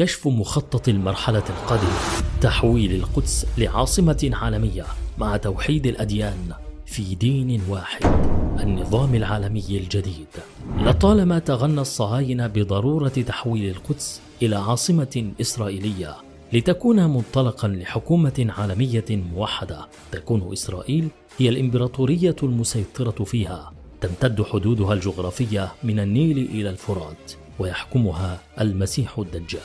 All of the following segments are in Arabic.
كشف مخطط المرحلة القادمة، تحويل القدس لعاصمة عالمية مع توحيد الأديان في دين واحد، النظام العالمي الجديد. لطالما تغنى الصهاينة بضرورة تحويل القدس إلى عاصمة إسرائيلية لتكون منطلقا لحكومة عالمية موحدة تكون إسرائيل هي الإمبراطورية المسيطرة فيها، تمتد حدودها الجغرافية من النيل إلى الفرات، ويحكمها المسيح الدجال.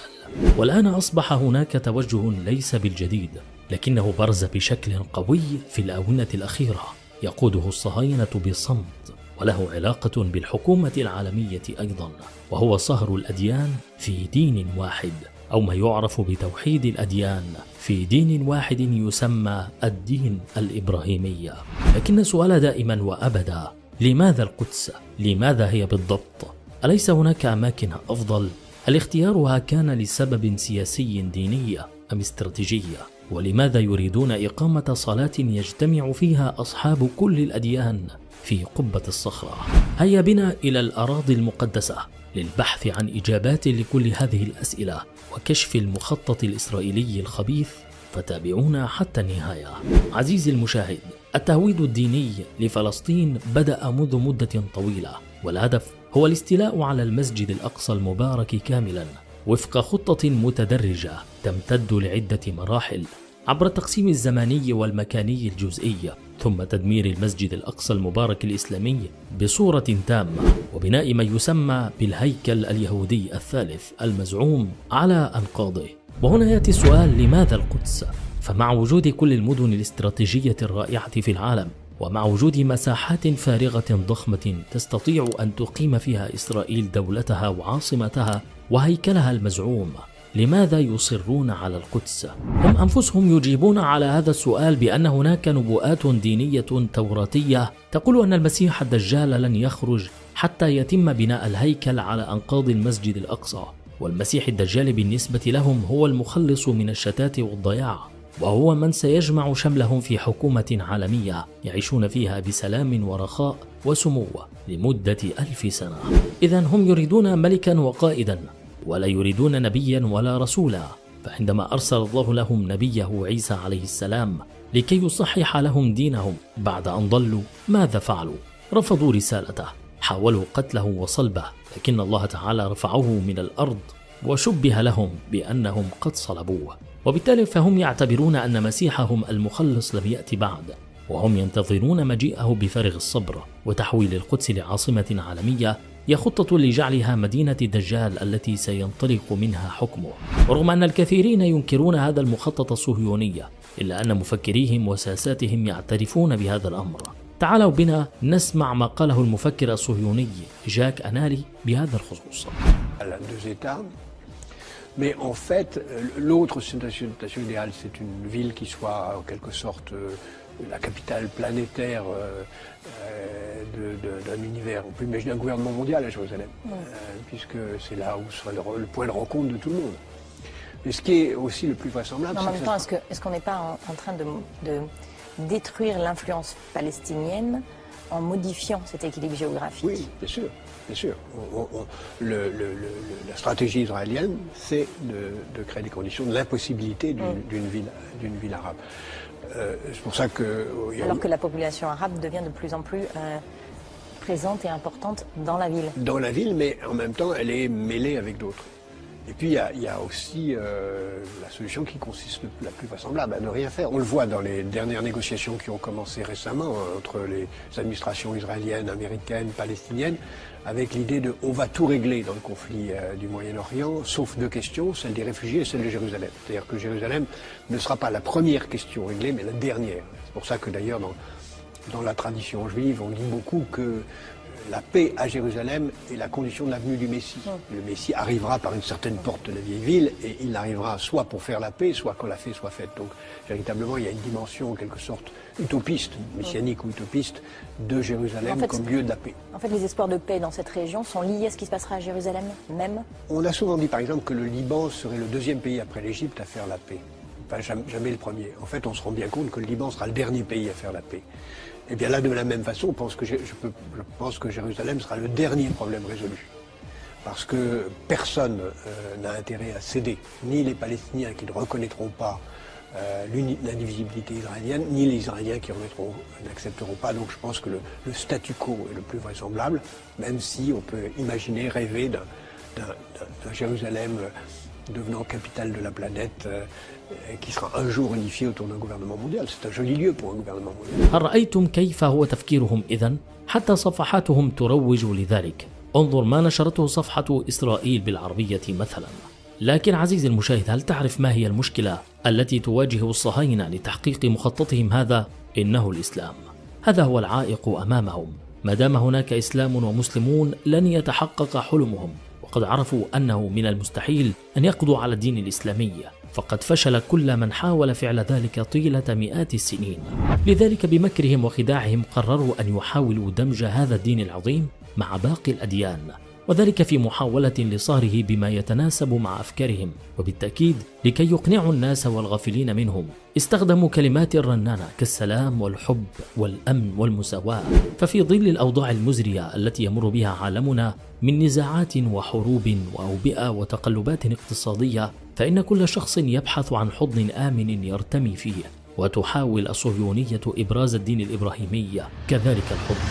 والآن أصبح هناك توجه ليس بالجديد، لكنه برز بشكل قوي في الآونة الأخيرة، يقوده الصهاينة بصمت، وله علاقة بالحكومة العالمية أيضا، وهو صهر الأديان في دين واحد، أو ما يعرف بتوحيد الأديان في دين واحد يسمى الدين الإبراهيمي. لكن السؤال دائما وأبدا: لماذا القدس؟ لماذا هي بالضبط؟ أليس هناك أماكن أفضل؟ هل اختيارها كان لسبب سياسي ديني أم استراتيجي؟ ولماذا يريدون إقامة صلاة يجتمع فيها أصحاب كل الأديان في قبة الصخرة؟ هيا بنا إلى الأراضي المقدسة للبحث عن إجابات لكل هذه الأسئلة وكشف المخطط الإسرائيلي الخبيث، فتابعونا حتى النهاية. عزيزي المشاهد، التهويد الديني لفلسطين بدأ منذ مدة طويلة، والهدف هو الاستيلاء على المسجد الأقصى المبارك كاملا وفق خطة متدرجة تمتد لعدة مراحل عبر التقسيم الزماني والمكاني الجزئي، ثم تدمير المسجد الأقصى المبارك الإسلامي بصورة تامة، وبناء ما يسمى بالهيكل اليهودي الثالث المزعوم على أنقاضه. وهنا يأتي السؤال: لماذا القدس؟ فمع وجود كل المدن الاستراتيجية الرائعة في العالم، ومع وجود مساحات فارغة ضخمة تستطيع أن تقيم فيها إسرائيل دولتها وعاصمتها وهيكلها المزعوم، لماذا يصرون على القدس؟ هم أنفسهم يجيبون على هذا السؤال بأن هناك نبوءات دينية توراتية تقول أن المسيح الدجال لن يخرج حتى يتم بناء الهيكل على أنقاض المسجد الأقصى، والمسيح الدجال بالنسبة لهم هو المخلص من الشتات والضياع، وهو من سيجمع شملهم في حكومة عالمية يعيشون فيها بسلام ورخاء وسمو لمدة 1000 سنة. إذن هم يريدون ملكا وقائدا، ولا يريدون نبيا ولا رسولا. فعندما أرسل الله لهم نبيه عيسى عليه السلام لكي يصحح لهم دينهم بعد أن ضلوا، ماذا فعلوا؟ رفضوا رسالته، حاولوا قتله وصلبه، لكن الله تعالى رفعه من الأرض وشبه لهم بأنهم قد صلبوه، وبالتالي فهم يعتبرون أن مسيحهم المخلص لم يأتي بعد، وهم ينتظرون مجيئه بفارغ الصبر. وتحويل القدس لعاصمة عالمية هي خطة لجعلها مدينة الدجال التي سينطلق منها حكمه. ورغم أن الكثيرين ينكرون هذا المخطط الصهيوني، إلا أن مفكريهم وساساتهم يعترفون بهذا الأمر. تعالوا بنا نسمع ما قاله المفكر الصهيوني جاك أنالي بهذا الخصوص. Mais en fait, l'autre situation idéale, c'est une ville qui soit en quelque sorte la capitale planétaire d'un univers. On peut imaginer un gouvernement mondial à Jérusalem, puisque c'est là où sera le point de rencontre de tout le monde. Mais ce qui est aussi le plus vraisemblable, en même temps, est-ce qu'on n'est pas en train de détruire l'influence palestinienne en modifiant cet équilibre géographique? Oui, bien sûr. Bien sûr. La stratégie israélienne, c'est de créer des conditions de l'impossibilité d'une ville arabe. C'est pour ça que... Alors que la population arabe devient de plus en plus présente et importante dans la ville. Dans la ville, mais en même temps, elle est mêlée avec d'autres. Et puis, il y a aussi la solution qui consiste la plus vraisemblable à ne rien faire. On le voit dans les dernières négociations qui ont commencé récemment entre les administrations israéliennes, américaines, palestiniennes, avec l'idée de « on va tout régler dans le conflit du Moyen-Orient, sauf deux questions, celle des réfugiés et celle de Jérusalem ». C'est-à-dire que Jérusalem ne sera pas la première question réglée, mais la dernière. C'est pour ça que d'ailleurs, dans la tradition juive, on dit beaucoup que la paix à Jérusalem est la condition de la venue du Messie. Le Messie arrivera par une certaine porte de la vieille ville et il arrivera soit pour faire la paix, soit quand la paix soit faite. Donc véritablement, il y a une dimension en quelque sorte utopiste, messianique ou utopiste, de Jérusalem comme lieu de la paix. En fait, les espoirs de paix dans cette région sont liés à ce qui se passera à Jérusalem même? On a souvent dit par exemple que le Liban serait le deuxième pays après l'Égypte à faire la paix. Enfin, jamais le premier. En fait, on se rend bien compte que le Liban sera le dernier pays à faire la paix. Et bien là, de la même façon, je pense que Jérusalem sera le dernier problème résolu. parce que personne n'a intérêt à céder, ni les Palestiniens qui ne reconnaîtront pas l'indivisibilité israélienne, ni les Israéliens qui n'accepteront pas. Donc je pense que le statu quo est le plus vraisemblable, même si on peut imaginer, rêver d'un Jérusalem devenant capitale de la planète qui sera un jour unifié autour d'un gouvernement mondial. C'est un joli lieu pour un gouvernement mondial. هل رأيتم كيف هو تفكيرهم إذن؟ حتى صفحاتهم تروج لذلك. انظر ما نشرته صفحة إسرائيل بالعربية مثلا. لكن عزيزي المشاهد، هل تعرف ما هي المشكلة التي تواجه الصهاينة لتحقيق مخططهم هذا؟ إنه الإسلام. هذا هو العائق أمامهم. ما دام هناك إسلام ومسلمون لن يتحقق حلمهم، وقد عرفوا أنه من المستحيل أن يقضوا على الدين الإسلامي، فقد فشل كل من حاول فعل ذلك طيلة مئات السنين. لذلك بمكرهم وخداعهم قرروا أن يحاولوا دمج هذا الدين العظيم مع باقي الأديان، وذلك في محاولة لصهره بما يتناسب مع أفكارهم، وبالتأكيد لكي يقنعوا الناس والغافلين منهم استخدموا كلمات رنانة كالسلام والحب والأمن والمساواة. ففي ظل الأوضاع المزرية التي يمر بها عالمنا من نزاعات وحروب وأوبئة وتقلبات اقتصادية، فإن كل شخص يبحث عن حضن آمن يرتمي فيه، وتحاول الصهيونية إبراز الدين الإبراهيمي كذلك الحضن،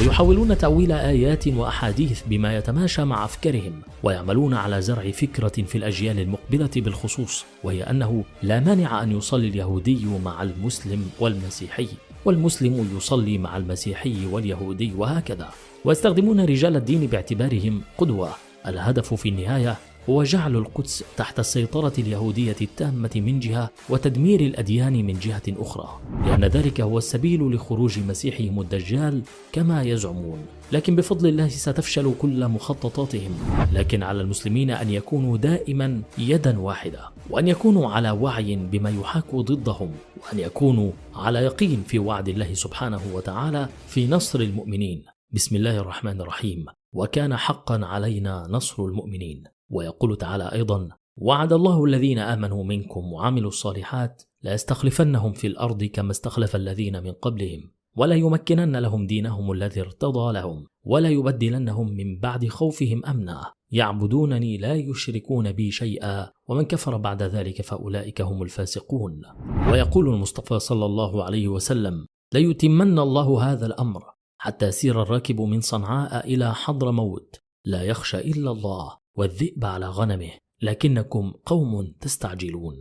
ويحاولون تأويل آيات وأحاديث بما يتماشى مع أفكارهم، ويعملون على زرع فكرة في الأجيال المقبلة بالخصوص، وهي أنه لا مانع أن يصلي اليهودي مع المسلم والمسيحي، والمسلم يصلي مع المسيحي واليهودي، وهكذا. ويستخدمون رجال الدين باعتبارهم قدوة. الهدف في النهاية هو جعل القدس تحت السيطرة اليهودية التامة من جهة، وتدمير الأديان من جهة أخرى، لأن ذلك هو السبيل لخروج مسيحهم الدجال كما يزعمون. لكن بفضل الله ستفشل كل مخططاتهم. لكن على المسلمين أن يكونوا دائما يدا واحدة، وأن يكونوا على وعي بما يحاك ضدهم، وأن يكونوا على يقين في وعد الله سبحانه وتعالى في نصر المؤمنين. بسم الله الرحمن الرحيم. وكان حقا علينا نصر المؤمنين. ويقول تعالى أيضا: وعد الله الذين آمنوا منكم وعملوا الصالحات ليستخلفنهم في الأرض كما استخلف الذين من قبلهم ولا يمكنن لهم دينهم الذي ارتضى لهم ولا يبدلنهم من بعد خوفهم أمنا يعبدونني لا يشركون بي شيئا ومن كفر بعد ذلك فأولئك هم الفاسقون. ويقول المصطفى صلى الله عليه وسلم: ليتمن الله هذا الأمر حتى يسير الراكب من صنعاء إلى حضرموت لا يخشى إلا الله والذئب على غنمه لكنكم قوم تستعجلون.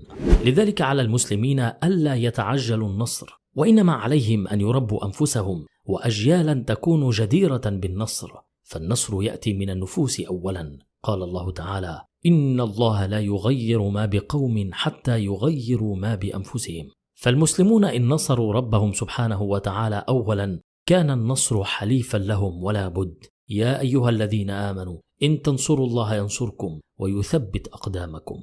لذلك على المسلمين ألا يتعجلوا النصر، وإنما عليهم أن يربوا أنفسهم وأجيالا تكون جديرة بالنصر، فالنصر يأتي من النفوس أولا. قال الله تعالى: إن الله لا يغير ما بقوم حتى يغيروا ما بأنفسهم. فالمسلمون إن نصروا ربهم سبحانه وتعالى أولا كان النصر حليفا لهم ولا بد. يا أيها الذين آمنوا إن تنصروا الله ينصركم ويثبت أقدامكم.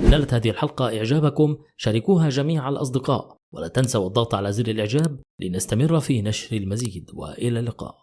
نالت هذه الحلقة إعجابكم، شاركوها جميع الأصدقاء، ولا تنسوا الضغط على زر الإعجاب لنستمر في نشر المزيد، وإلى اللقاء.